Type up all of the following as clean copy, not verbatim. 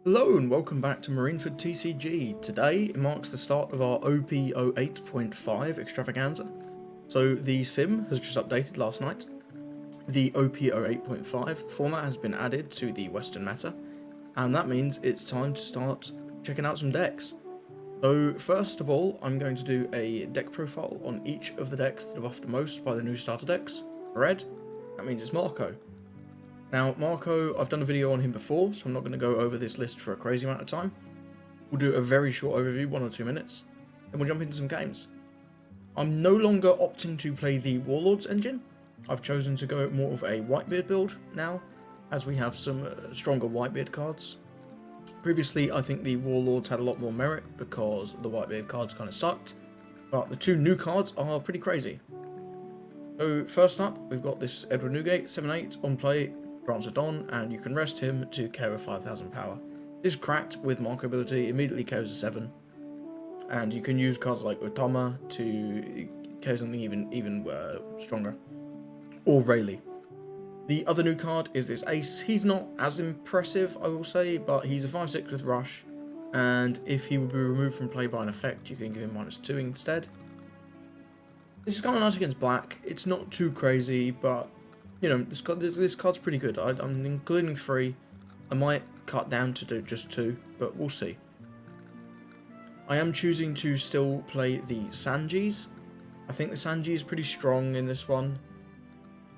Hello and welcome back to Marineford TCG. Today it marks the start of our OP08.5 extravaganza. So the sim has just updated last night. The OP08.5 format has been added to the Western meta, and that means it's time to start checking out some decks. So first of all, I'm going to do a deck profile on each of the decks that are buffed the most by the new starter decks. Red, that means it's Marco. Now, Marco, I've done a video on him before, so I'm not going to go over this list for a crazy amount of time. We'll do a very short overview, 1 or 2 minutes, and we'll jump into some games. I'm no longer opting to play the Warlords engine. I've chosen to go more of a Whitebeard build now, as we have some stronger Whitebeard cards. Previously, I think the Warlords had a lot more merit because the Whitebeard cards kind of sucked, but the 2 new cards are pretty crazy. So first up, we've got this Edward Newgate, 7/8 on play, grants a Don, and you can rest him to KO 5000 power. This is cracked with Marco ability, immediately KOs a 7. And you can use cards like Otama to KO something even stronger. Or Rayleigh. The other new card is this Ace. He's not as impressive, I will say, but he's a 5/6 with Rush. And if he would be removed from play by an effect, you can give him -2 instead. This is kind of nice against black. It's not too crazy, but you know, this card's pretty good. I'm including 3. I might cut down to do just 2, but we'll see. I am choosing to still play the Sanjis. I think the Sanji is pretty strong in this one.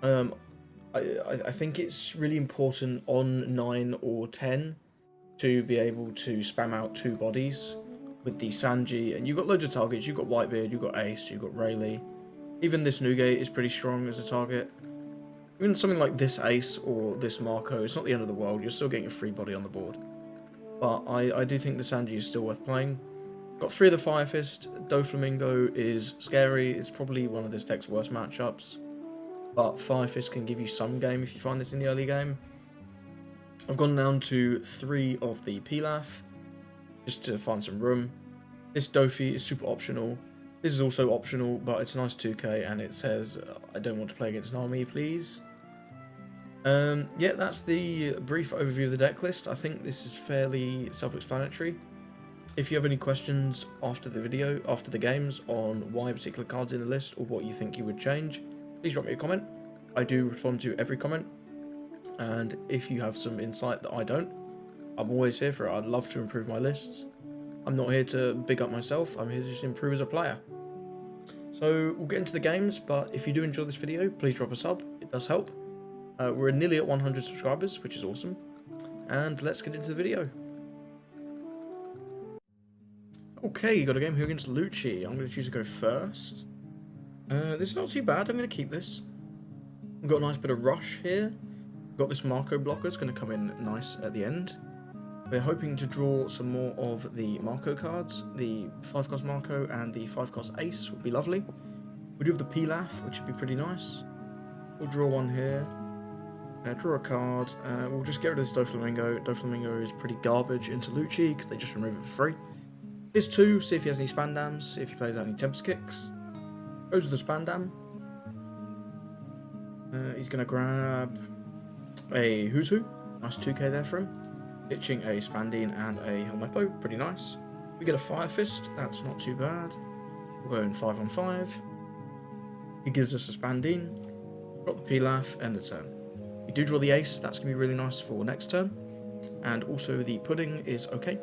I think it's really important on 9 or 10 to be able to spam out 2 bodies with the Sanji. And you've got loads of targets. You've got Whitebeard, you've got Ace, you've got Rayleigh. Even this Newgate is pretty strong as a target. Even something like this Ace or this Marco, it's not the end of the world. You're still getting a free body on the board. But I do think the Sanji is still worth playing. Got 3 of the Fire Fist. Doflamingo is scary. It's probably one of this deck's worst matchups. But Fire Fist can give you some game if you find this in the early game. I've gone down to 3 of the Pilaf, just to find some room. This Dofi is super optional. This is also optional, but it's a nice 2k, and it says, I don't want to play against an army, please. Yeah, that's the brief overview of the deck list. I think this is fairly self-explanatory. If you have any questions after the video, after the games, on why particular cards in the list or what you think you would change, please drop me a comment. I do respond to every comment, and if you have some insight that I don't, I'm always here for it. I'd love to improve my lists. I'm not here to big up myself, I'm here to just improve as a player. So we'll get into the games, but if you do enjoy this video, please drop a sub, it does help. We're nearly at 100 subscribers, which is awesome. And let's get into the video. Okay, you got a game here against Lucci. I'm going to choose to go first. This is not too bad, I'm going to keep this. We've got a nice bit of rush here. We've got this Marco blocker, it's going to come in nice at the end. We're hoping to draw some more of the Marco cards. The 5-cost Marco and the 5-cost Ace would be lovely. We do have the Pilaf, which would be pretty nice. We'll draw one here. Draw a card. We'll just get rid of this Doflamingo. Doflamingo is pretty garbage into Lucci because they just remove it for free. Here's 2, see if he has any Spandams, see if he plays out any Tempest Kicks. Goes with the Spandam. He's going to grab a Who's Who. Nice 2k there for him. Pitching a Spandine and a Helmeppo, pretty nice. We get a Fire Fist, that's not too bad. We'll go in 5/5. He gives us a Spandine. Got the Pilaf, end the turn. We do draw the Ace, that's going to be really nice for next turn. And also the Pudding is okay.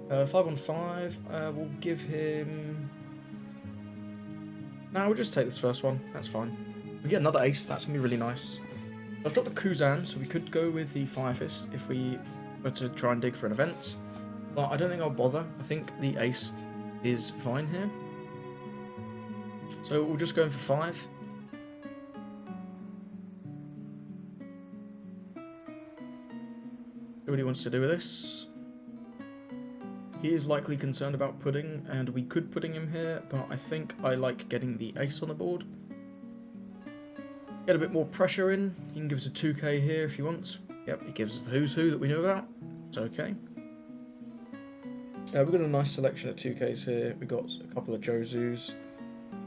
5/5, we'll give him... No, we'll just take this first one, that's fine. We get another Ace, that's going to be really nice. I've dropped the Kuzan, so we could go with the Fire Fist if we were to try and dig for an event. But I don't think I'll bother. I think the Ace is fine here. So we'll just go in for 5. See what he wants to do with this. He is likely concerned about Pudding, and we could Pudding him here, but I think I like getting the Ace on the board. Get a bit more pressure in. He can give us a 2k here if he wants. Yep, he gives us the Who's Who that we know about. It's okay. We've got a nice selection of 2ks here. We've got a couple of Josus.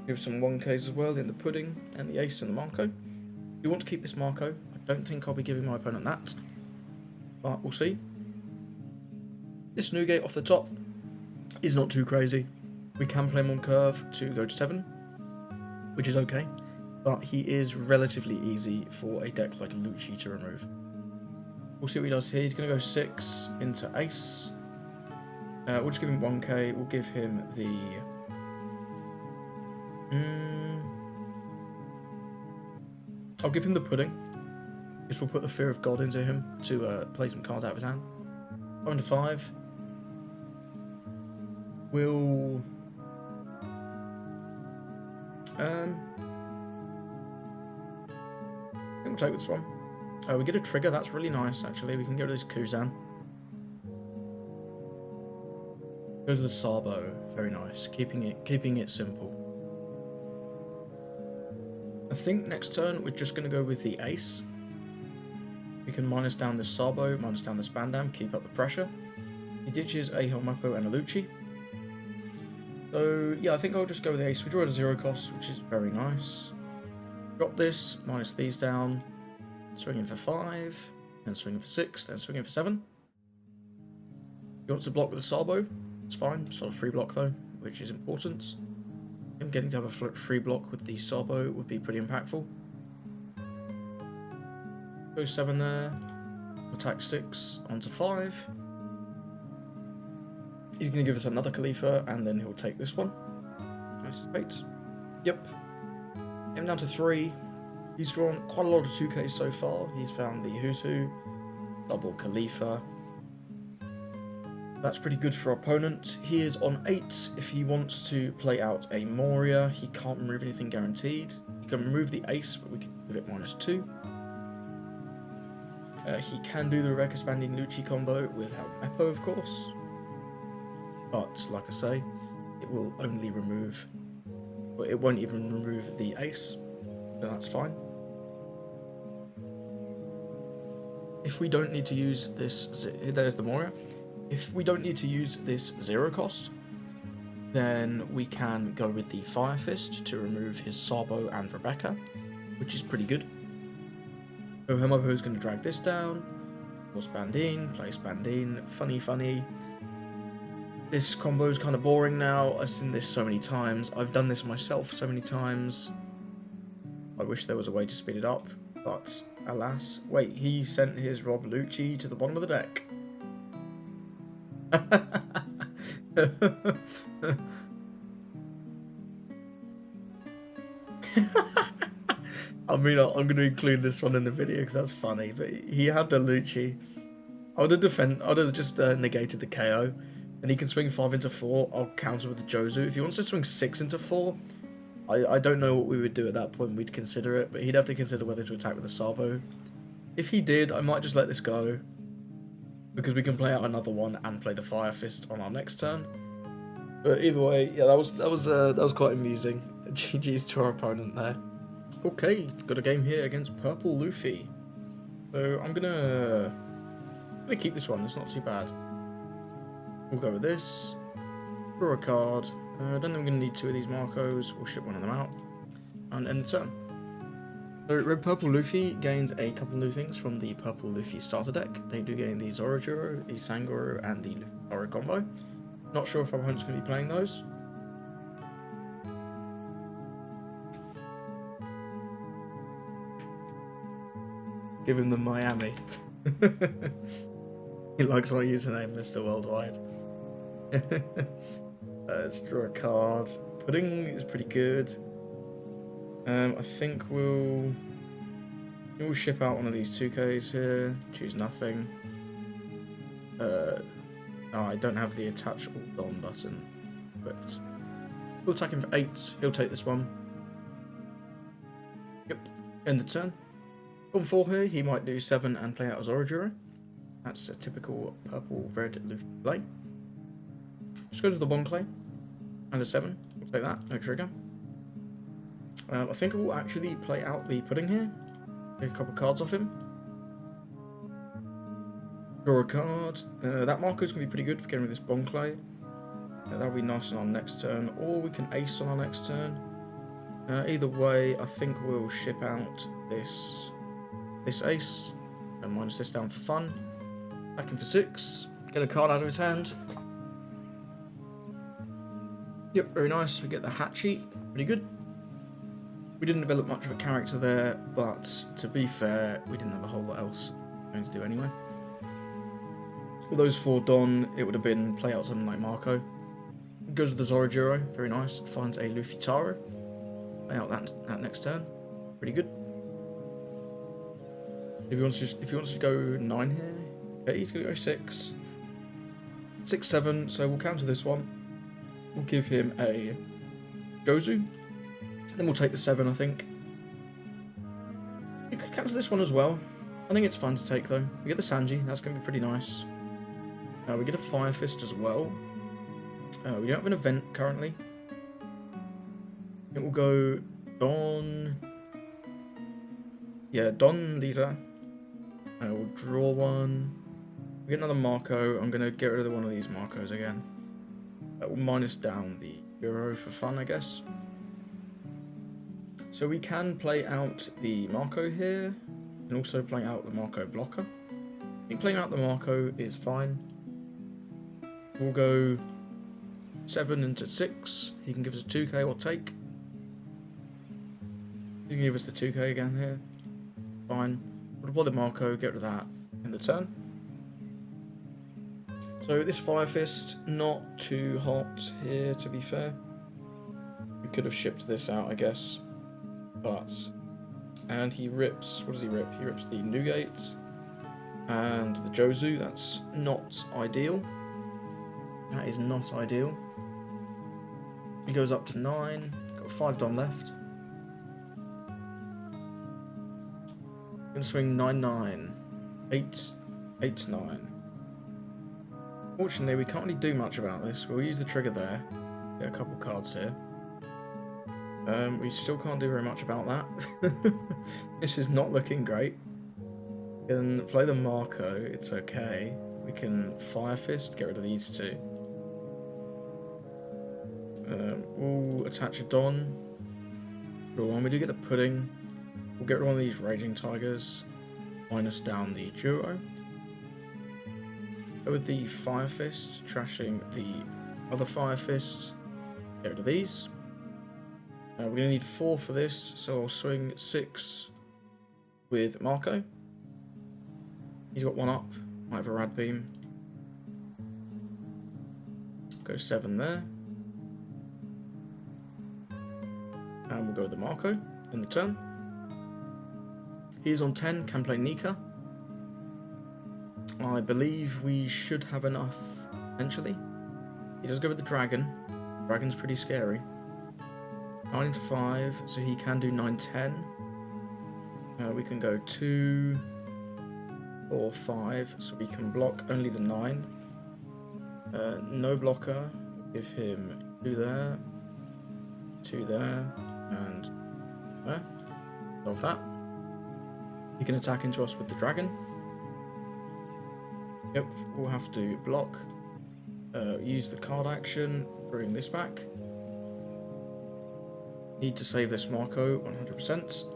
We have some 1ks as well in the Pudding and the Ace and the Marco. We want to keep this Marco. I don't think I'll be giving my opponent that, but we'll see. This newgate off the top is not too crazy. We can play him on curve to go to 7, which is okay, but he is relatively easy for a deck like Lucci to remove. We'll see what he does here. He's going to go 6 into ace. We'll just give him 1k. We'll give him the... I'll give him the pudding. This will put the fear of God into him to play some cards out of his hand. 5 into 5. We'll... I think we'll take this one. We get a trigger. That's really nice, actually. We can get rid of this Kuzan. Go to the Sabo. Very nice. Keeping it simple. I think next turn we're just going to go with the ace. We can minus down this Sabo, minus down this Bandam, keep up the pressure. He ditches a Helmeppo and a Lucci. So yeah, I think I'll just go with the ace. We draw at a 0 cost, which is very nice. Drop this, minus these down. Swinging for 5, then swinging for 6, then swinging for 7. You want to block with the Sabo, it's fine. It's not a free block though, which is important. Him getting to have a free block with the Sabo would be pretty impactful. Go 7 there, attack 6 onto 5. He's going to give us another Khalifa, and then he'll take this one. I suspect. Yep. Him down to 3. He's drawn quite a lot of 2Ks so far. He's found the Who's Who, double Khalifa. That's pretty good for our opponent. He is on 8. If he wants to play out a Moria, he can't remove anything guaranteed. He can remove the ace, but we can give it -2. He can do the Rebecca Spanding Lucci combo without Eppo, of course. But, like I say, it will only remove... Well, it won't even remove the ace, so that's fine. If we don't need to use this... There's the Moria. If we don't need to use this 0 cost, then we can go with the Fire Fist to remove his Sabo and Rebecca, which is pretty good. So Helmeppo is going to drag this down. Or Spandine, play Spandine, funny. This combo is kind of boring now. I've seen this so many times. I've done this myself so many times. I wish there was a way to speed it up, but alas. Wait, he sent his Rob Lucci to the bottom of the deck. I mean, I'm going to include this one in the video because that's funny, but he had the Lucci. I would have just negated the KO, and he can swing 5 into 4. I'll counter with the Jozu. If he wants to swing 6 into 4, I don't know what we would do at that point. We'd consider it, but he'd have to consider whether to attack with the Sabo. If he did, I might just let this go, because we can play out another one and play the Fire Fist on our next turn. But either way, yeah, that was quite amusing. GG's to our opponent there. Okay, got a game here against Purple Luffy. So I'm gonna keep this one. It's not too bad. We'll go with this. Draw a card. I don't think we're gonna need 2 of these Marcos. We'll ship one of them out and end the turn. So Red Purple Luffy gains a couple new things from the Purple Luffy starter deck. They do gain the Zorojuro, the Sangoro, and the Luffy combo. Not sure if our opponent's going to be playing those. Give him the Miami. He likes my username, Mr. Worldwide. Let's draw a card. Pudding is pretty good. I think we'll ship out one of these 2Ks here. Choose nothing. Oh, I don't have the attach all on button, but we'll attack him for 8. He'll take this one. Yep, end the turn. On 4 here, he might do 7 and play out as Zorojuro. That's a typical purple-red Luffy play. Just go to the Bonclay and a 7. We'll take that, no trigger. I think I will actually play out the pudding here. Take a couple cards off him. Draw a card. That Marco is going to be pretty good for getting rid of this Bonclay. That'll be nice on our next turn. Or we can ace on our next turn. Either way, I think we'll ship out this ace. And minus this down for fun. Attacking for 6. Get a card out of his hand. Yep, very nice. We get the Hatchie. Pretty good. We didn't develop much of a character there, but to be fair, we didn't have a whole lot else going to do anyway. With those 4 Don, it would have been play out something like Marco. Goes with the Zorojuro, very nice. Finds a Luffy Taro. Play out that next turn. Pretty good. If he wants to go 9 here, okay, he's gonna go 6. 6, 7, so we'll counter this one. We'll give him a Jozu. Then we'll take the 7, I think. We could cancel this one as well. I think it's fun to take though. We get the Sanji, that's going to be pretty nice. We get a Fire Fist as well. We don't have an event currently. It will go Don. Yeah, Don Leader. We'll draw one. We get another Marco. I'm going to get rid of one of these Marcos again. That will minus down the Euro for fun, I guess. So we can play out the Marco here, and also play out the Marco blocker. I think playing out the Marco is fine. We'll go 7 into 6. He can give us a 2k or take. He can give us the 2k again here. Fine. We'll deploy the Marco, get rid of that in the turn. So this Fire Fist, not too hot here to be fair. We could have shipped this out, I guess. But, and he rips, what does he rip? He rips the Newgate and the Jozu. That's not ideal. That is not ideal. He goes up to 9. Got 5 Don left. Gonna swing 9, 9. 8, 8, 9. Fortunately, we can't really do much about this. We'll use the trigger there. Get a couple cards here. We still can't do very much about that. This is not looking great. We can play the Marco, it's okay. We can Fire Fist, get rid of these 2. We'll attach a Don. Draw one. We do get the Pudding. We'll get rid of one of these Raging Tigers. Minus down the Duo. Go with the Fire Fist, trashing the other Fire Fist. Get rid of these. We're going to need 4 for this, so I'll swing 6 with Marco. He's got 1 up. Might have a Rad Beam. Go 7 there. And we'll go with the Marco in the turn. He's on 10, can play Nika. I believe we should have enough, eventually. He does go with the Dragon. Dragon's pretty scary. 9 into 5, so he can do 9, 10. We can go 2, 4, 5, so we can block only the 9. No blocker. Give him 2 there, 2 there, and there. Solve that. He can attack into us with the Dragon. Yep, we'll have to block. Use the card action, bring this back. Need to save this Marco 100%.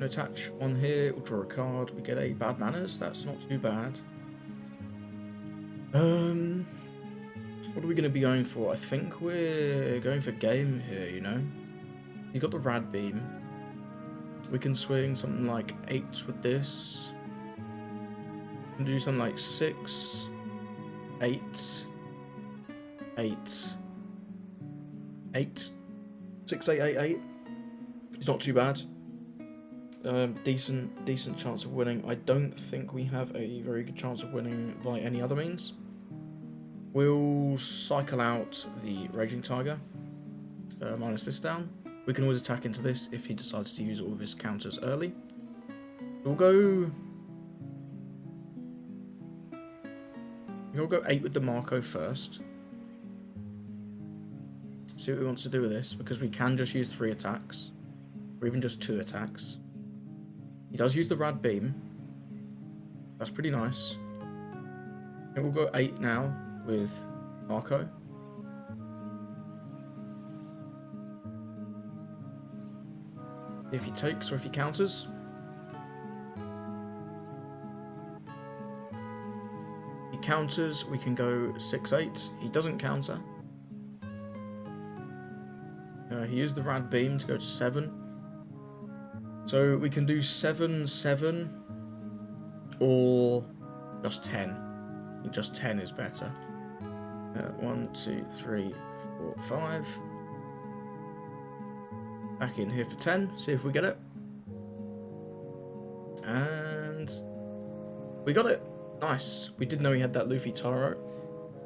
Attach one here, we'll draw a card. We get a Bad Manners, that's not too bad. What are we going to be going for? I think we're going for game here, you know. He's got the Rad Beam. We can swing something like 8 with this. We can do something like 6, 8, 8, 8. 6, 8, 8, 8. It's not too bad. Decent chance of winning. I don't think we have a very good chance of winning by any other means. We'll cycle out the Raging Tiger. Minus this down. We can always attack into this if he decides to use all of his counters early. We'll go 8 with the Marco first. See what we want to do with this, because we can just use 3 attacks, or even just 2 attacks. He does use the Rad Beam. That's pretty nice. And we'll go 8 now with Marco. If he takes or if he counters. He counters, we can go 6-8. He doesn't counter. He used the rad beam to go to 7. So we can do 7-7 or just 10. I think just 10 is better. 1, 2, 3, 4, 5. Back in here for 10, see if we get it. And we got it. Nice. We did know he had that Luffy Taro,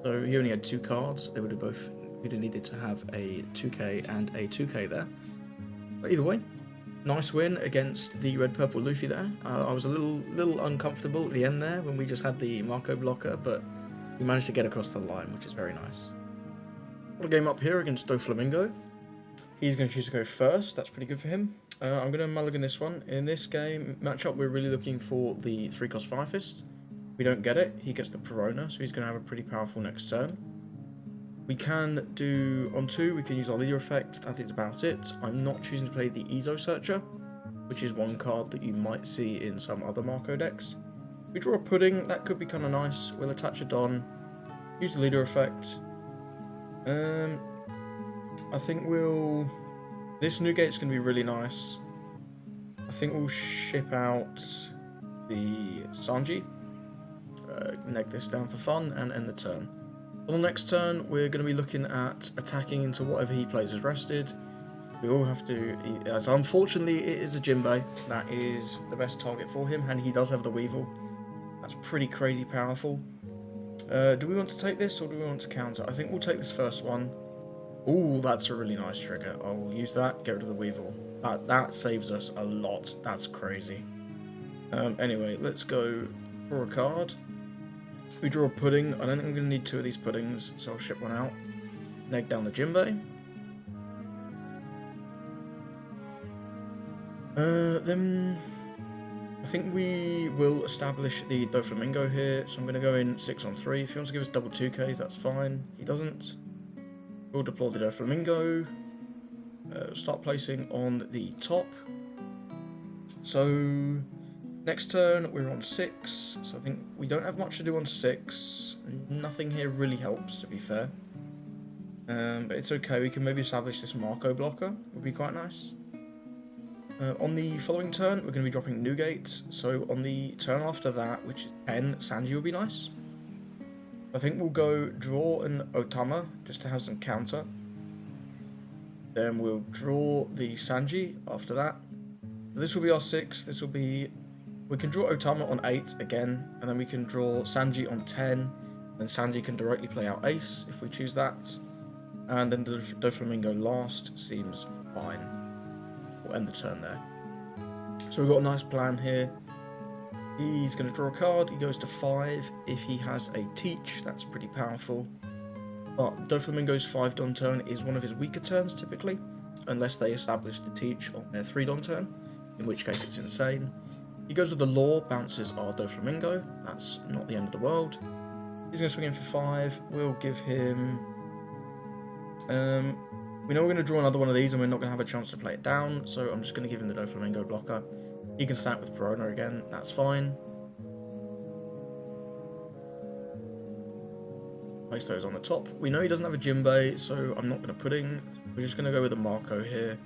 so he only had 2 cards. They would have both, we'd have needed to have a 2k and a 2k there. But either way, nice win against the red purple Luffy there. I was a little uncomfortable at the end there when we just had the Marco blocker, but we managed to get across the line, which is very nice. Got a game up here against Doflamingo. He's going to choose to go first. That's pretty good for him. I'm going to mulligan this one. In this game matchup, we're really looking for the 3-cost Fire Fist. We don't get it. He gets the Perona, so he's going to have a pretty powerful next turn. We can do, on 2, we can use our leader effect. That is about it. I'm not choosing to play the Ezo Searcher, which is one card that you might see in some other Marco decks. We draw a Pudding. That could be kind of nice. We'll attach a Don. Use the leader effect. I think we'll... This Newgate's going to be really nice. I think we'll ship out the Sanji. Neg this down for fun and end the turn. On the next turn, we're going to be looking at attacking into whatever he plays as rested. We all have to... As unfortunately, it is a Jinbei. That is the best target for him, and he does have the Weevil. That's pretty crazy powerful. Do we want to take this, or do we want to counter? I think we'll take this first one. Ooh, that's a really nice trigger. I'll use that, get rid of the Weevil. That saves us a lot. That's crazy. Anyway, let's go draw a card. We draw a Pudding. I don't think I'm going to need 2 of these Puddings, so I'll ship one out. Neg down the Jinbei. Then I think we will establish the Doflamingo here, so I'm going to go in 6 on 3. If he wants to give us double 2Ks, that's fine. He doesn't. We'll deploy the Doflamingo. Start placing on the top. So next turn we're on 6. So I think we don't have much to do on 6. Nothing here really helps, to be fair. But it's okay. We can maybe establish this Marco blocker. Would be quite nice. On the following turn, we're going to be dropping Newgate. So on the turn after that, which is 10, Sanji will be nice. I think we'll go draw an Otama, just to have some counter. Then we'll draw the Sanji after that. This will be our 6. This will be... We can draw Otama on 8 again, and then we can draw Sanji on 10. Then Sanji can directly play out Ace, if we choose that. And then the Doflamingo last seems fine. We'll end the turn there. So we've got a nice plan here. He's going to draw a card. He goes to 5. If he has a Teach, that's pretty powerful. But Doflamingo's 5 Don turn is one of his weaker turns, typically. Unless they establish the Teach on their 3 Don turn. In which case it's insane. He goes with the Law, bounces our Doflamingo. That's not the end of the world. He's going to swing in for 5. We'll give him... we know we're going to draw another one of these and we're not going to have a chance to play it down. So I'm just going to give him the Doflamingo blocker. He can stack with Perona again, that's fine. Place those on the top. We know he doesn't have a Jinbei, so I'm not going to Pudding. We're just going to go with a Marco here.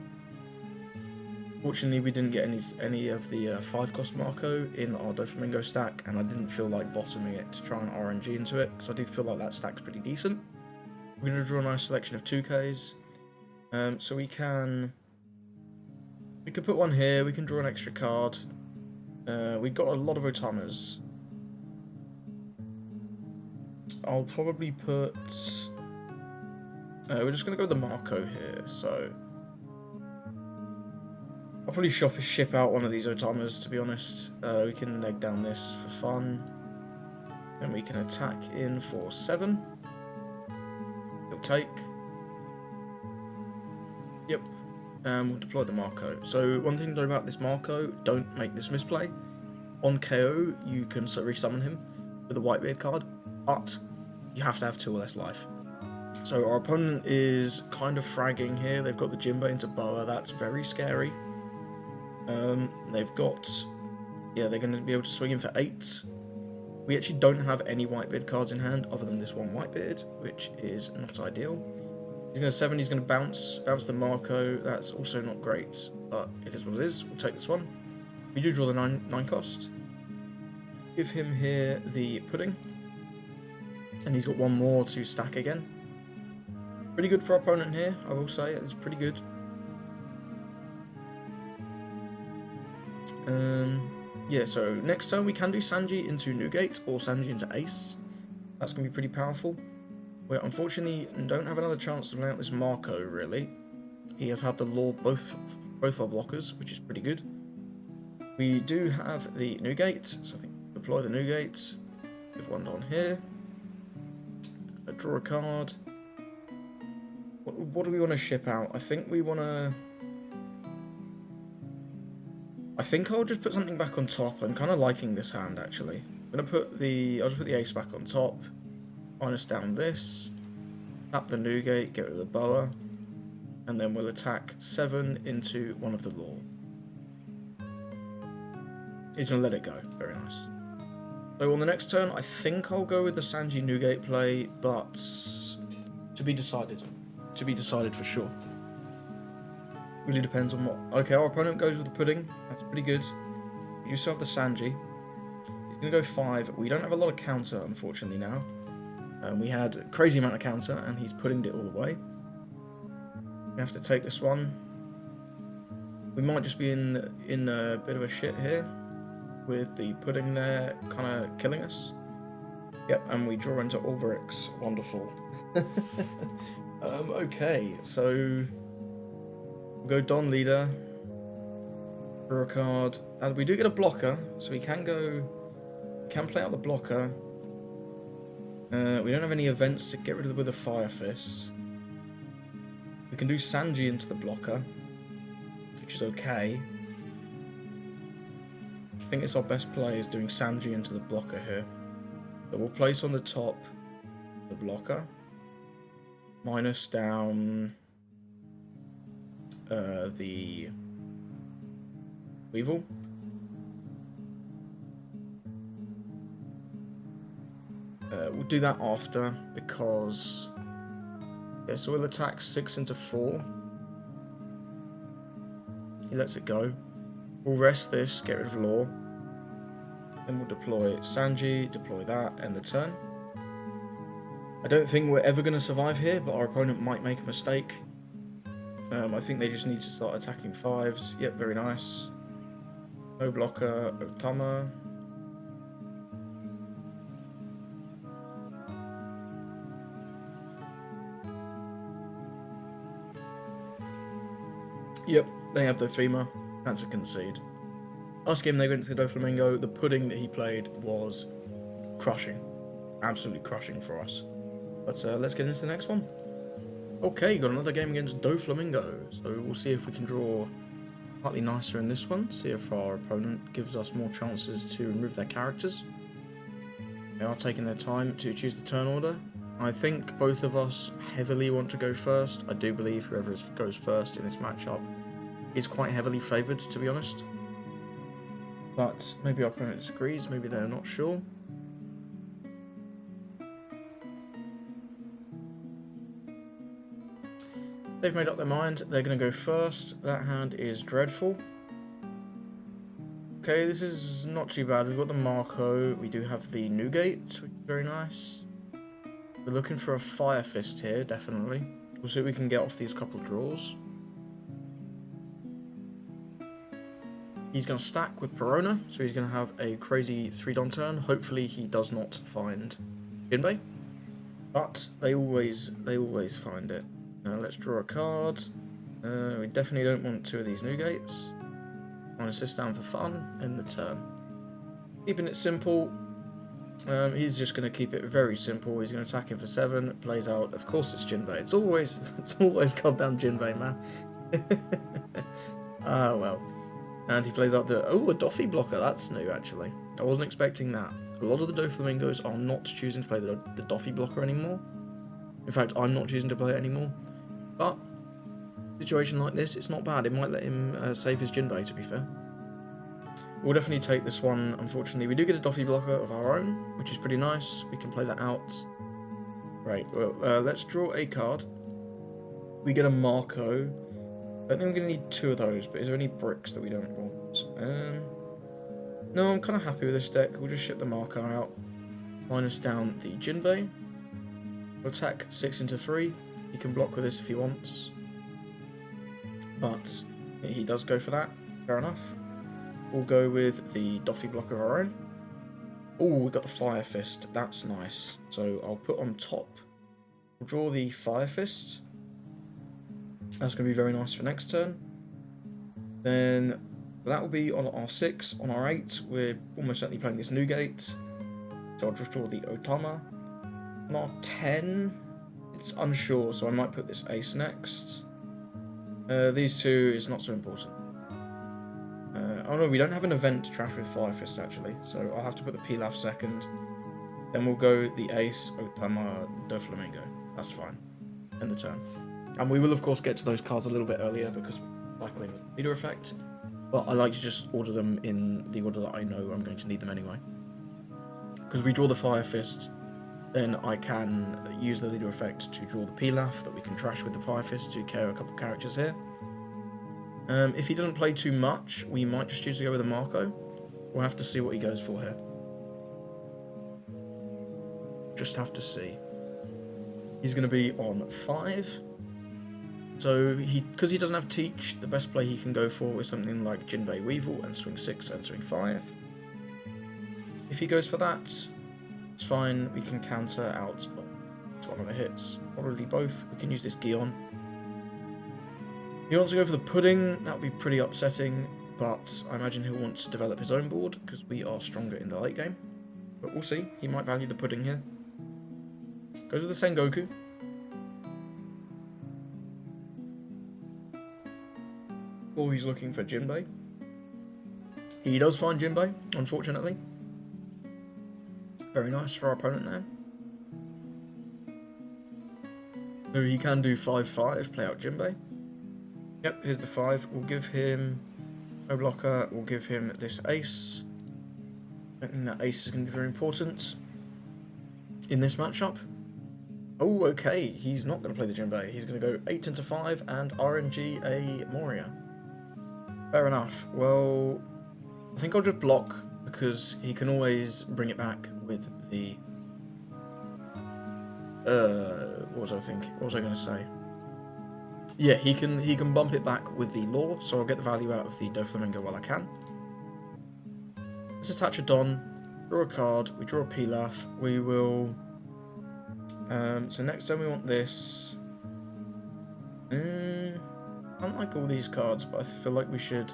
Fortunately, we didn't get any of the 5-cost Marco in our Doflamingo stack, and I didn't feel like bottoming it to try and RNG into it, because I do feel like that stack's pretty decent. We're going to draw a nice selection of 2Ks. So we can put one here, we can draw an extra card. We've got a lot of Otamas. I'll probably put... we're just going to go with the Marco here, so... I'll probably ship out one of these Otamas, to be honest. We can neg down this for fun. Then we can attack in for 7. He'll take. Yep. We'll deploy the Marco. So one thing to know about this Marco, don't make this misplay. On KO, you can resummon him with a Whitebeard card, but you have to have 2 or less life. So our opponent is kind of fragging here. They've got the Jinbei into Boa. That's very scary. They've got... Yeah, they're going to be able to swing in for 8. We actually don't have any Whitebeard cards in hand other than this one Whitebeard, which is not ideal. He's going to 7, he's going to bounce the Marco. That's also not great, but it is what it is. We'll take this one. We do draw the 9 cost. Give him here the pudding. And he's got one more to stack again. Pretty good for our opponent here, I will say. It's pretty good. Yeah, so next turn we can do Sanji into Newgate or Sanji into Ace. That's going to be pretty powerful. We unfortunately don't have another chance to play out this Marco, really. He has had to lure both our blockers, which is pretty good. We do have the Newgate, so I think deploy the Newgate. Give one down here. Draw a card. What do we want to ship out? I think we want to... I think I'll just put something back on top. I'm kind of liking this hand, actually. I'm going to put the... I'll just put the ace back on top. Minus down this. Tap the Newgate, get rid of the boa. And then we'll attack 7 into one of the lore. He's going to let it go. Very nice. So on the next turn, I think I'll go with the Sanji Newgate play, but to be decided. To be decided for sure. Really depends on what... Okay, our opponent goes with the pudding. That's pretty good. You still have the Sanji. He's going to go 5. We don't have a lot of counter, unfortunately, now. We had a crazy amount of counter, and he's puddinged it all the way. We have to take this one. We might just be in a bit of a shit here, with the pudding there kind of killing us. Yep, and we draw into Ulverix. Wonderful. Okay, so... We'll go Don Leader, draw a card, and we do get a blocker, so we can play out the blocker. We don't have any events to get rid of with a Fire Fist. We can do Sanji into the blocker, which is okay. I think it's our best play is doing Sanji into the blocker here. So we'll place on the top the blocker, minus down the Weevil. We'll do that after because yeah, so we'll attack 6 into 4. He lets it go. We'll rest this, get rid of lore. Then we'll deploy Sanji, deploy that, end the turn. I don't think we're ever going to survive here, but our opponent might make a mistake. I think they just need to start attacking 5s. Yep, very nice. No blocker, Otama. Yep, they have the FEMA. That's a concede. Last game they went to Doflamingo. The pudding that he played was crushing. Absolutely crushing for us. But let's get into the next one. Okay, got another game against Doflamingo. So we'll see if we can draw slightly nicer in this one. See if our opponent gives us more chances to remove their characters. They are taking their time to choose the turn order. I think both of us heavily want to go first. I do believe whoever goes first in this matchup is quite heavily favoured, to be honest. But maybe our opponent disagrees, maybe they're not sure. They've made up their mind, they're going to go first. That hand is dreadful. Okay, this is not too bad. We've got the Marco, we do have the Newgate, which is very nice. We're looking for a Fire Fist here, definitely. We'll see what we can get off these couple draws. He's going to stack with Perona, so he's going to have a crazy 3-don turn. Hopefully he does not find Jinbei, but they always find it. Let's draw a card. We definitely don't want 2 of these Newgates. Minus this down for fun, end the turn. Keeping it simple. He's just going to keep it very simple. He's going to attack him for 7. Plays out. Of course, it's Jinbei. It's always goddamn Jinbei, man. Ah well. And he plays out the a Doffy blocker. That's new, actually. I wasn't expecting that. A lot of the Doflamingos are not choosing to play the Doffy blocker anymore. In fact, I'm not choosing to play it anymore. But situation like this, it's not bad. It might let him save his Jinbei, to be fair. we'll definitely take this one. Unfortunately, we do get a Doffy blocker of our own, which is pretty nice. We can play that out. Right, well, let's draw a card. We get a Marco. I don't think we're going to need 2 of those, but is there any bricks that we don't want? No, I'm kind of happy with this deck. We'll just ship the Marco out. Minus down the Jinbei. We'll attack 6 into 3. He can block with this if he wants. But he does go for that. Fair enough. We'll go with the Doffy block of our own. Oh, we got the Fire Fist. That's nice. So I'll put on top. We'll draw the Fire Fist. That's going to be very nice for next turn. Then that will be on our 6. On our 8, we're almost certainly playing this newgate. So I'll just draw the Otama. On our 10, it's unsure, so I might put this ace next. These 2 is not so important. Oh no, we don't have an event to trash with Fire Fist actually, so I'll have to put the Pilaf second. Then we'll go the ace, Otama, Doflamingo. That's fine. End the turn. And we will of course get to those cards a little bit earlier because we're cycling leader effect. But I like to just order them in the order that I know I'm going to need them anyway. Because we draw the Fire Fist, then I can use the leader effect to draw the Pilaf that we can trash with the Fire Fist to KO a couple characters here. If he doesn't play too much, we might just choose to go with a Marco. We'll have to see what he goes for here. Just have to see. He's going to be on 5. So, because he doesn't have Teach, the best play he can go for is something like Jinbei Weevil and swing 6 and swing 5. If he goes for that, it's fine. We can counter out one of the hits. Probably both. We can use this Gion. He wants to go for the Pudding. That would be pretty upsetting, but I imagine he'll want to develop his own board because we are stronger in the late game. But we'll see. He might value the Pudding here. Goes with the Sengoku. Or he's looking for Jinbei. He does find Jinbei, unfortunately. Very nice for our opponent there. So he can do 5-5, play out Jinbei. Yep, here's the 5. We'll give him no blocker. We'll give him this ace. I don't think that ace is going to be very important in this matchup. Oh, okay. He's not going to play the Jinbei. He's going to go 8 into 5 and RNG a Moria. Fair enough. Well, I think I'll just block because he can always bring it back with the... what was I thinking? What was I going to say? Yeah, he can bump it back with the Law, so I'll get the value out of the Doflamingo while I can. Let's attach a Don, draw a card, we draw a Pilaf, we will... so next time we want this... I don't like all these cards, but I feel like we should...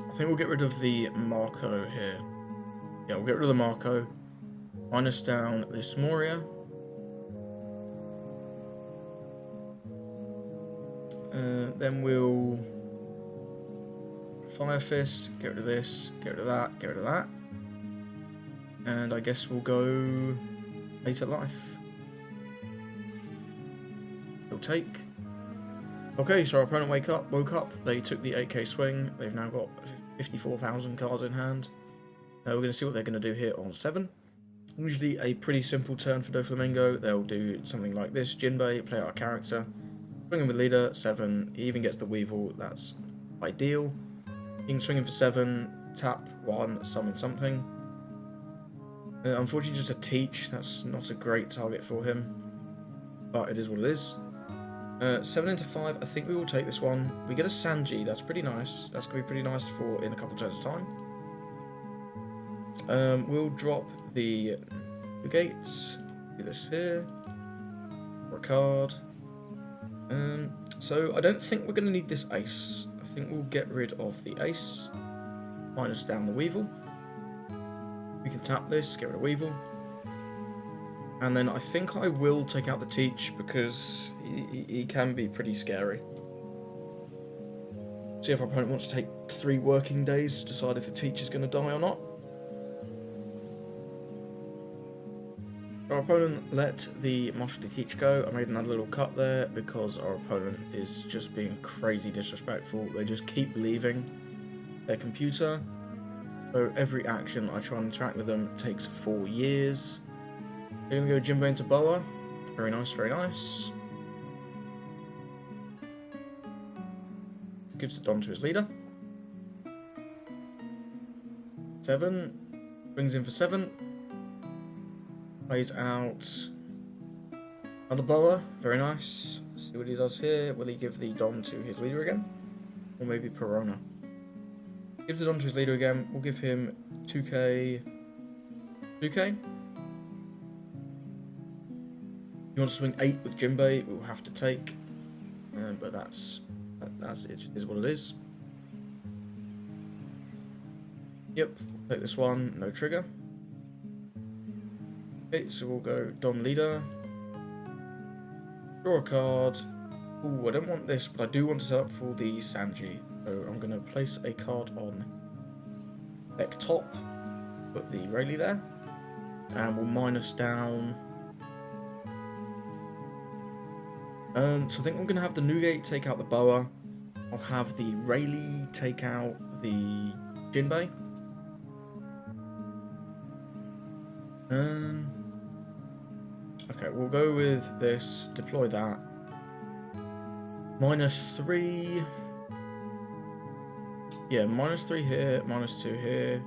I think we'll get rid of the Marco here. Yeah, we'll get rid of the Marco. Minus down this Moria. Then we'll... Fire Fist, get rid of this, get rid of that, get rid of that. And I guess we'll go... Later Life. He'll take. Okay, so our opponent woke up. They took the 8k swing. They've now got 54,000 cards in hand. We're going to see what they're going to do here on 7. Usually a pretty simple turn for Doflamingo. They'll do something like this. Jinbei, play our character. Swing him with leader, 7. He even gets the Weevil. That's ideal. He can swing him for 7. Tap 1, summon something. Unfortunately, just a Teach. That's not a great target for him. But it is what it is. 7 into 5, I think we will take this one. We get a Sanji, that's pretty nice. That's going to be pretty nice for in a couple turns of time. We'll drop the gates. Do this here. For a card. So I don't think we're going to need this ace. I think we'll get rid of the ace. Minus down the Weevil. We can tap this, get rid of Weevil. And then I think I will take out the Teach because he can be pretty scary. See if our opponent wants to take 3 working days to decide if the Teach is going to die or not. Our opponent let the Master Teach go. I made another little cut there because our opponent is just being crazy disrespectful. They just keep leaving their computer. So every action I try and interact with them takes 4 years. They're going to go Jinbei into Boa. Very nice, very nice. Gives the Don to his leader. 7. Brings in for 7. Plays out another Boa. Very nice. See what he does here. Will he give the Don to his leader again? Or maybe Perona? Gives the Don to his leader again. We'll give him 2k. 2k. If you want to swing 8 with Jinbei, we'll have to take. But that's it. Just is what it is. Yep. Take this one. No trigger. Okay, so we'll go Don leader. Draw a card. Ooh, I don't want this, but I do want to set up for the Sanji. So I'm going to place a card on deck top. Put the Rayleigh there. And we'll minus down. So I think I'm going to have the Newgate take out the Boa. I'll have the Rayleigh take out the Jinbei. Okay, we'll go with this, deploy that. -3. Yeah, -3 here, -2 here.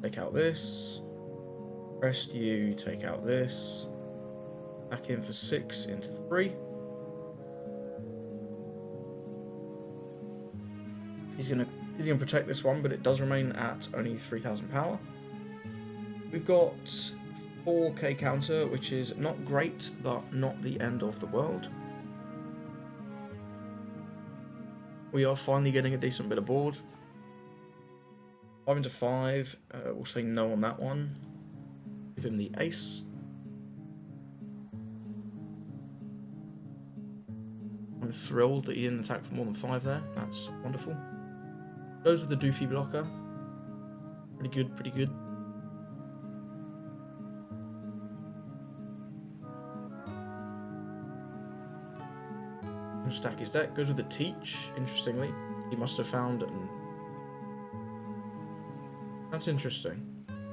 Take out this. Rest you, take out this. Back in for 6 into 3. He's gonna protect this one, but it does remain at only 3,000 power. We've got 4k counter, which is not great, but not the end of the world. We are finally getting a decent bit of board. 5 into 5. We'll say no on that one. Give him the ace. I'm thrilled that he didn't attack for more than 5 there. That's wonderful. Goes with the Doofy blocker. Pretty good, pretty good. Stack his deck. Goes with the Teach, interestingly. He must have found... That's interesting.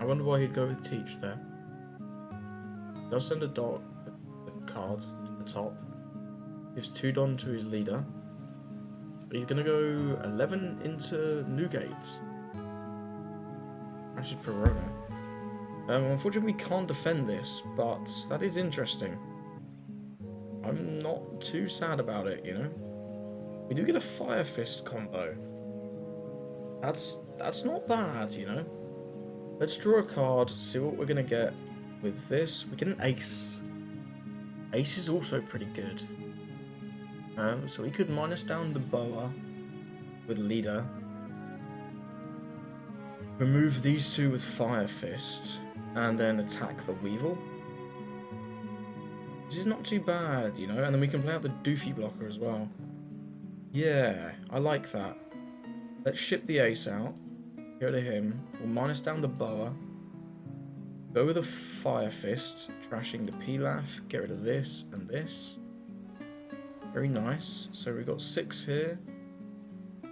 I wonder why he'd go with Teach there. Does send a card to the top. Gives 2 Don to his leader. He's going to go 11 into Newgate. That's just Perona. Unfortunately, we can't defend this, but that is interesting. I'm not too sad about it, you know. We do get a Fire Fist combo. That's not bad, you know. Let's draw a card, see what we're going to get with this. We get an Ace. Ace is also pretty good. So we could minus down the Boa with leader. Remove these 2 with Fire Fist. And then attack the Weevil. This is not too bad, you know, and then we can play out the Doofy blocker as well. Yeah, I like that. Let's ship the ace out. Go to him. We'll minus down the Boa. Go with a Fire Fist, trashing the Pilaf. Get rid of this and this. Very nice. So we've got 6 here. I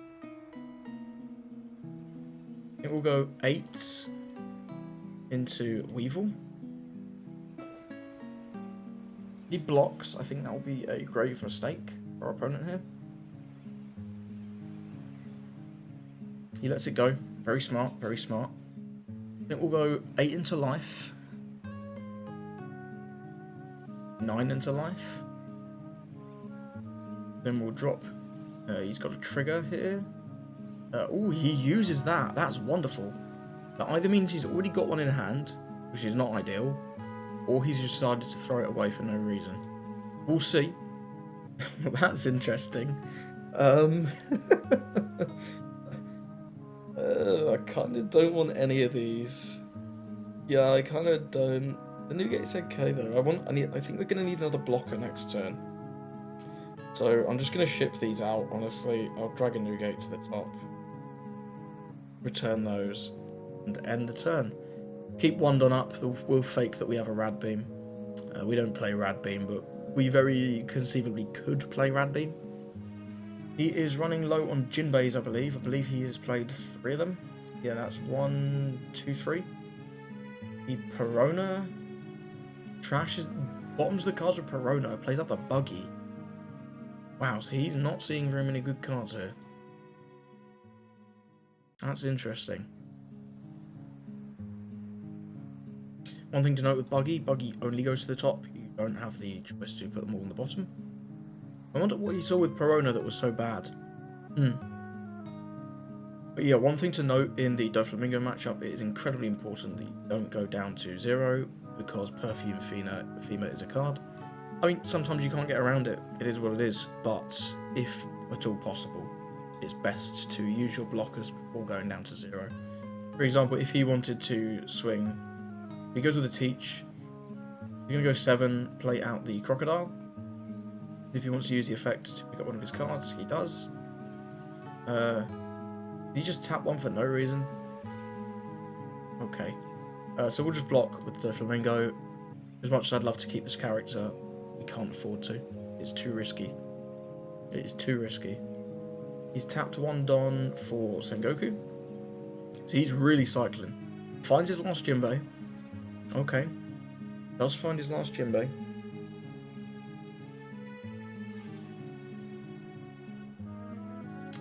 think we'll go 8 into Weevil. He blocks. I think that will be a grave mistake for our opponent here. He lets it go. Very smart, very smart. I think we'll go 8 into life. 9 into life. Then we'll drop. He's got a trigger here. Oh, he uses that. That's wonderful. That either means he's already got one in hand, which is not ideal, or he's decided to throw it away for no reason. We'll see. That's interesting. I kind of don't want any of these. Yeah, I kind of don't. The Newgate's okay though. I think we're gonna need another blocker next turn. So I'm just gonna ship these out. Honestly, I'll drag a Newgate to the top. Return those and end the turn. Keep one Don up. We'll fake that we have a Rad Beam. We don't play Rad Beam, but we very conceivably could play Rad Beam. He is running low on Jinbeis, I believe. I believe he has played 3 of them. Yeah, that's 1, 2, 3. The Perona trashes, bottoms the cards with Perona, plays out the Buggy. Wow, so he's not seeing very many good cards here. That's interesting. One thing to note with Buggy only goes to the top. You don't have the choice to put them all on the bottom. I wonder what he saw with Perona that was so bad. But yeah, one thing to note in the Doflamingo matchup, it is incredibly important that you don't go down to 0, because Perfume FEMA is a card. I mean, sometimes you can't get around it. It is what it is. But if at all possible, it's best to use your blockers before going down to 0. For example, if he wanted to swing, he goes with a Teach. He's going to go 7, play out the Crocodile. If he wants to use the effect to pick up one of his cards, he does. Did he just tap one for no reason? Okay. So we'll just block with the Doflamingo. As much as I'd love to keep this character, we can't afford to. It's too risky. It is too risky. He's tapped 1 Don for Sengoku. So he's really cycling. Finds his last Jinbei. Okay. Does find his last Jinbei.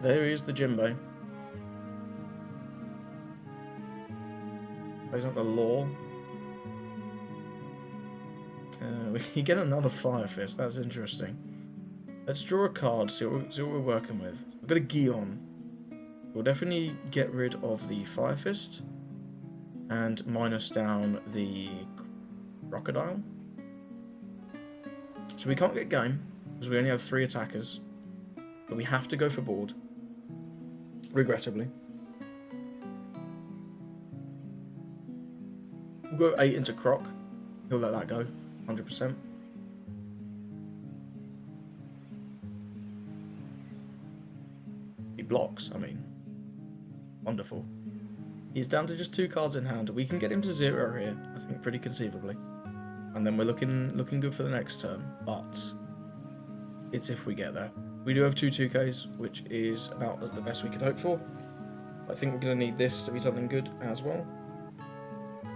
There is the Jinbei. Plays out the Law. We get another Fire Fist. That's interesting. Let's draw a card. See what we're working with. We've got a Gion. We'll definitely get rid of the Fire Fist and minus down the Crocodile. So we can't get game because we only have 3 attackers, but we have to go for board. Regrettably. We'll go 8 into Croc. He'll let that go, 100%. He blocks, I mean. Wonderful. He's down to just 2 cards in hand. We can get him to 0 here, I think, pretty conceivably. And then we're looking good for the next turn, but it's if we get there. We do have 2 2Ks, which is about the best we could hope for. I think we're going to need this to be something good as well.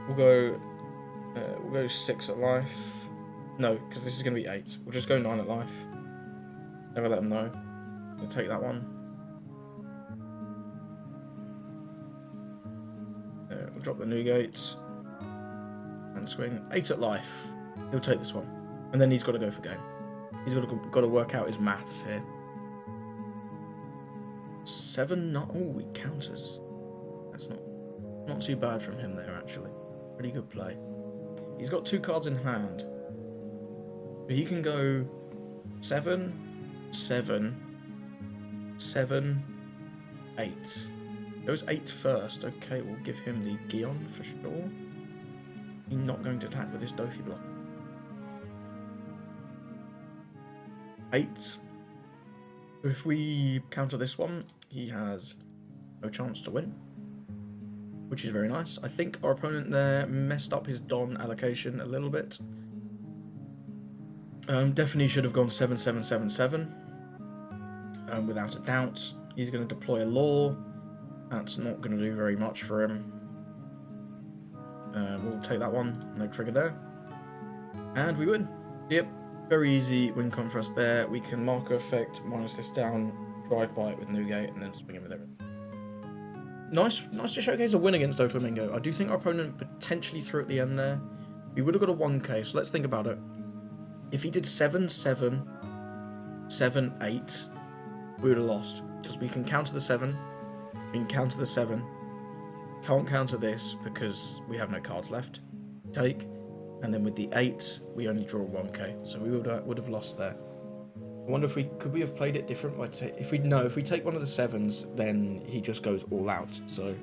We'll go 6 at life. No, because this is going to be 8. We'll just go 9 at life. Never let them know. We'll take that one. We'll drop the newgate and swing 8 at life. He'll take this one, and then he's got to go for game. He's got to work out his maths here. 7, not. Oh, he counters. That's not too bad from him there, actually. Pretty good play. He's got 2 cards in hand. But he can go 7, 7, 7, 8. Goes 8 first. Okay, we'll give him the Gion for sure. He's not going to attack with this Dofi block. 8. If we counter this one, he has no chance to win, which is very nice. I think our opponent there messed up his Don allocation a little bit. Definitely should have gone 7, 7, 7, 7. Without a doubt. He's going to deploy a Law. That's not going to do very much for him. We'll take that one. No trigger there. And we win. Yep. Very easy win con for us there. We can Marco effect, minus this down, drive by it with newgate, and then swing it with everything. Nice to showcase a win against Doflamingo. I do think our opponent potentially threw at the end there. We would have got a 1k, so let's think about it. If he did 7, 7, 7, 8, we would have lost. Because we can counter the 7, we can counter the 7. Can't counter this because we have no cards left. Take. And then with the 8, we only draw 1k, so we would have lost there. I wonder if could we have played it different? If we take one of the 7s, then he just goes all out. So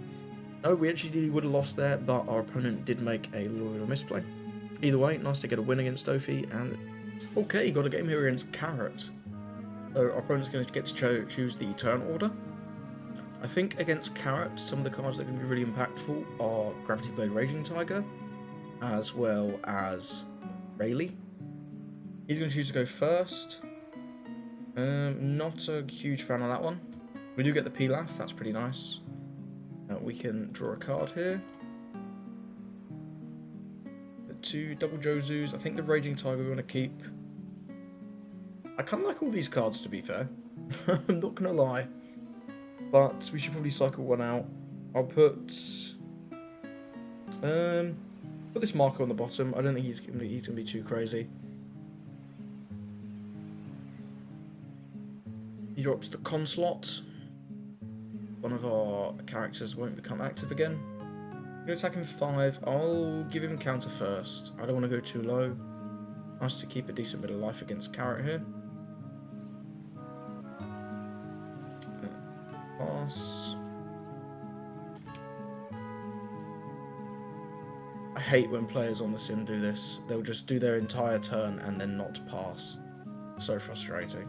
no, we actually would have lost there, but our opponent did make a little bit of a misplay. Either way, nice to get a win against Dofi, and okay, got a game here against Carrot. So our opponent's going to get to choose the turn order. I think against Carrot, some of the cards that are going to be really impactful are Gravity Blade Raging Tiger, as well as Rayleigh. He's going to choose to go first. Not a huge fan of that one. We do get the Pilaf, that's pretty nice. We can draw a card here. The 2 double Jozus. I think the Raging Tiger we want to keep. I kind of like all these cards, to be fair. I'm not going to lie. But we should probably cycle one out. I'll put this Marco on the bottom. I don't think he's gonna be too crazy. He drops the Conslot. One of our characters won't become active again. I'm gonna attack him for 5. I'll give him counter first. I don't want to go too low. Nice to keep a decent bit of life against Carrot here. Pass. I hate when players on the sim do this. They'll just do their entire turn and then not pass. So frustrating.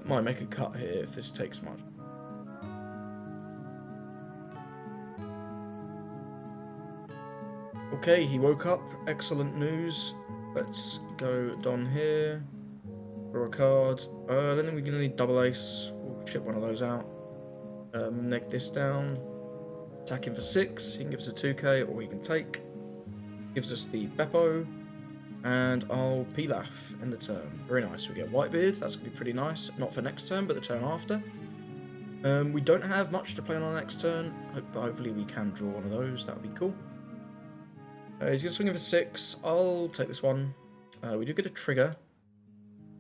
Might make a cut here if this takes much. Okay, he woke up. Excellent news. Let's go Don here. Draw a card. I don't think we can any double ace. We'll ship one of those out. Neck this down. Attack him for 6. He can give us a 2k, or he can take. Gives us the Beppo. And I'll Pilaf in the turn. Very nice. We get Whitebeard. That's going to be pretty nice. Not for next turn, but the turn after. We don't have much to play on our next turn. Hopefully we can draw one of those. That would be cool. He's going to swing in for 6. I'll take this one. We do get a trigger.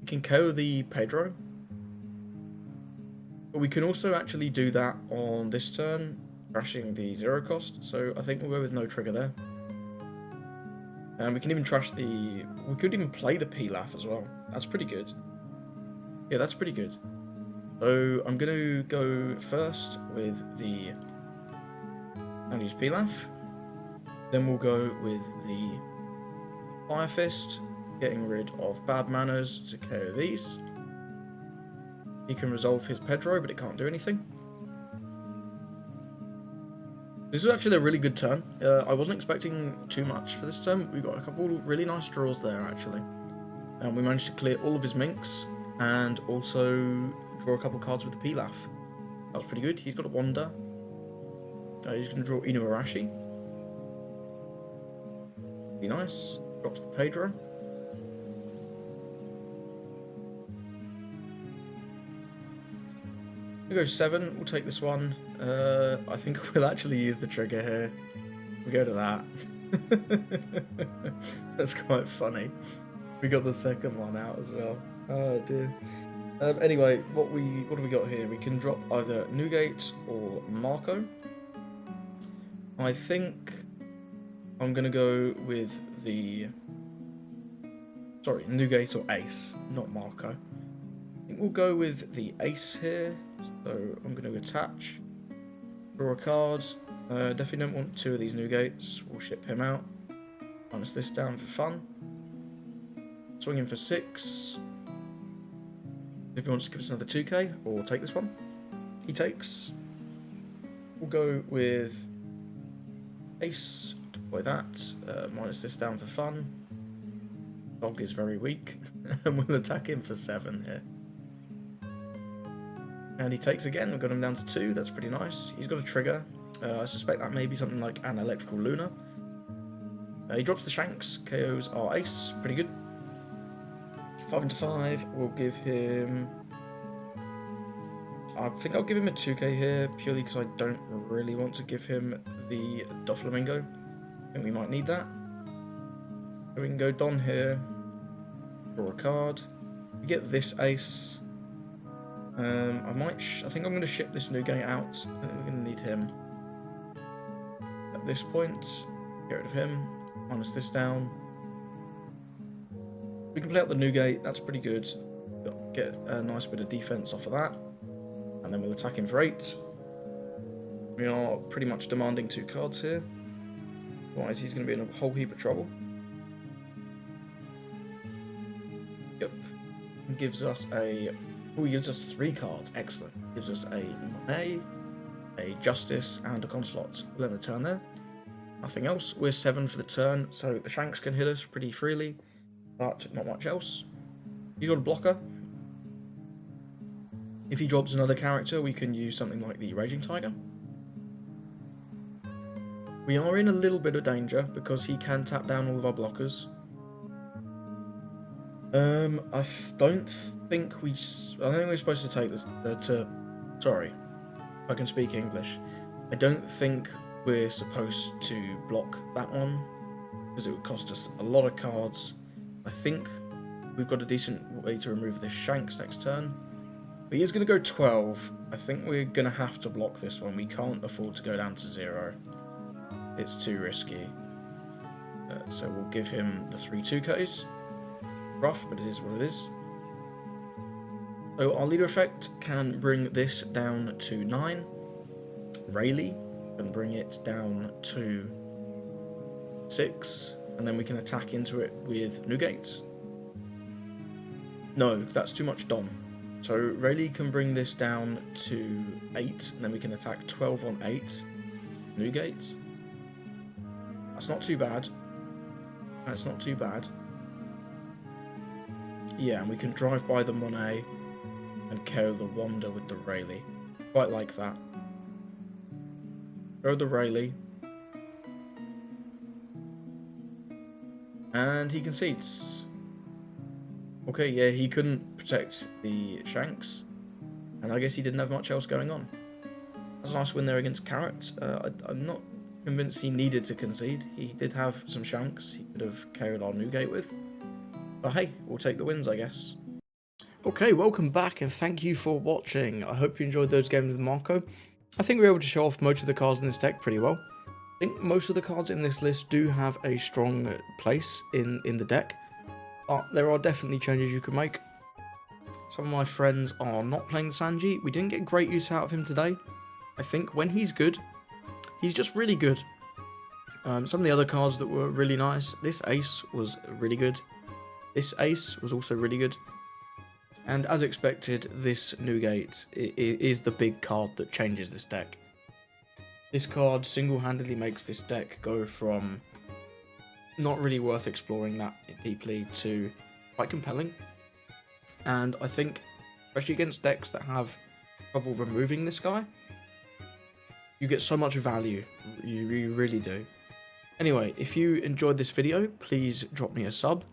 We can KO the Pedro. But we can also actually do that on this turn, crashing the 0 cost. So I think we'll go with no trigger there. And we can even trash the... We could even play the Pilaf as well. That's pretty good. Yeah, that's pretty good. So I'm going to go first with the... and use Pilaf. Then we'll go with the Fire Fist, getting rid of bad manners to KO these. He can resolve his Pedro, but it can't do anything. This was actually a really good turn. I wasn't expecting too much for this turn. We got a couple really nice draws there, actually. And we managed to clear all of his minks and also draw a couple cards with the Pilaf. That was pretty good. He's got a Wanda. He's going to draw Inuarashi. Be nice. Drops the Pedro. We go 7. We'll take this one. I think we'll actually use the trigger here. We go to that. That's quite funny. We got the second one out as well. Oh dear. Anyway, what do we got here? We can drop either Newgate or Marco. I think I'm gonna go with the Newgate or Ace, not Marco. I think we'll go with the Ace here. So I'm going to attach, draw a card. Definitely don't want 2 of these Newgates. We'll ship him out. Minus this down for fun. Swing him for 6. If he wants to give us another 2k, or take this one. He takes. We'll go with Ace. Deploy that. Minus this down for fun. Dog is very weak. And we'll attack him for 7 here. And he takes again. We've got him down to 2. That's pretty nice. He's got a trigger. I suspect that may be something like an Electrical Luna. He drops the Shanks. KOs our Ace. Pretty good. 5 into 5. We'll give him... I think I'll give him a 2k here, purely because I don't really want to give him the Doflamingo. I think we might need that. So we can go Don here. Draw a card. We get this Ace. I think I'm going to ship this Newgate out. I think we're going to need him. At this point, get rid of him. Minus this down. We can play out the Newgate. That's pretty good. Get a nice bit of defense off of that. And then we'll attack him for 8. We are pretty much demanding 2 cards here. Otherwise, he's going to be in a whole heap of trouble. Yep. He gives us a... Oh, he gives us 3 cards. Excellent. Gives us a Monet, a Justice, and a Consulate. We'll end the turn there. Nothing else. We're 7 for the turn, so the Shanks can hit us pretty freely, but not much else. He's got a blocker. If he drops another character, we can use something like the Raging Tiger. We are in a little bit of danger because he can tap down all of our blockers. I don't think we're supposed to take this. Sorry, if I can speak English. I don't think we're supposed to block that one because it would cost us a lot of cards. I think we've got a decent way to remove this Shanks next turn. But he is going to go 12. I think we're going to have to block this one. We can't afford to go down to 0. It's too risky. So we'll give him the 3/2Ks. Rough, but it is what it is. So our leader effect can bring this down to 9. Rayleigh can bring it down to 6. And then we can attack into it with Newgate. No, that's too much Dom. So Rayleigh can bring this down to 8, and then we can attack 12 on 8. Newgate. That's not too bad. That's not too bad. Yeah, and we can drive by the Monet and KO the Wanda with the Rayleigh. Quite like that. Throw the Rayleigh. And he concedes. Okay, yeah, he couldn't protect the Shanks. And I guess he didn't have much else going on. That's a nice win there against Carrot. I'm not convinced he needed to concede. He did have some Shanks he could have carried our Newgate with. But hey, we'll take the wins, I guess. Okay, welcome back and thank you for watching. I hope you enjoyed those games with Marco. I think we were able to show off most of the cards in this deck pretty well. I think most of the cards in this list do have a strong place in the deck. But there are definitely changes you can make. Some of my friends are not playing Sanji. We didn't get great use out of him today. I think when he's good, he's just really good. Some of the other cards that were really nice. This Ace was really good. This Ace was also really good. And as expected, this Newgate is the big card that changes this deck. This card single-handedly makes this deck go from not really worth exploring that deeply to quite compelling. And I think, especially against decks that have trouble removing this guy, you get so much value. You really do. Anyway, if you enjoyed this video, please drop me a sub.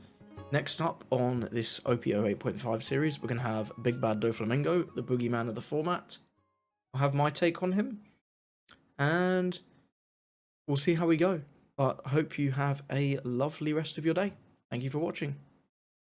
Next up on this OP08.5 series, we're going to have Big Bad Doflamingo, the boogeyman of the format. I'll have my take on him, and we'll see how we go. But I hope you have a lovely rest of your day. Thank you for watching.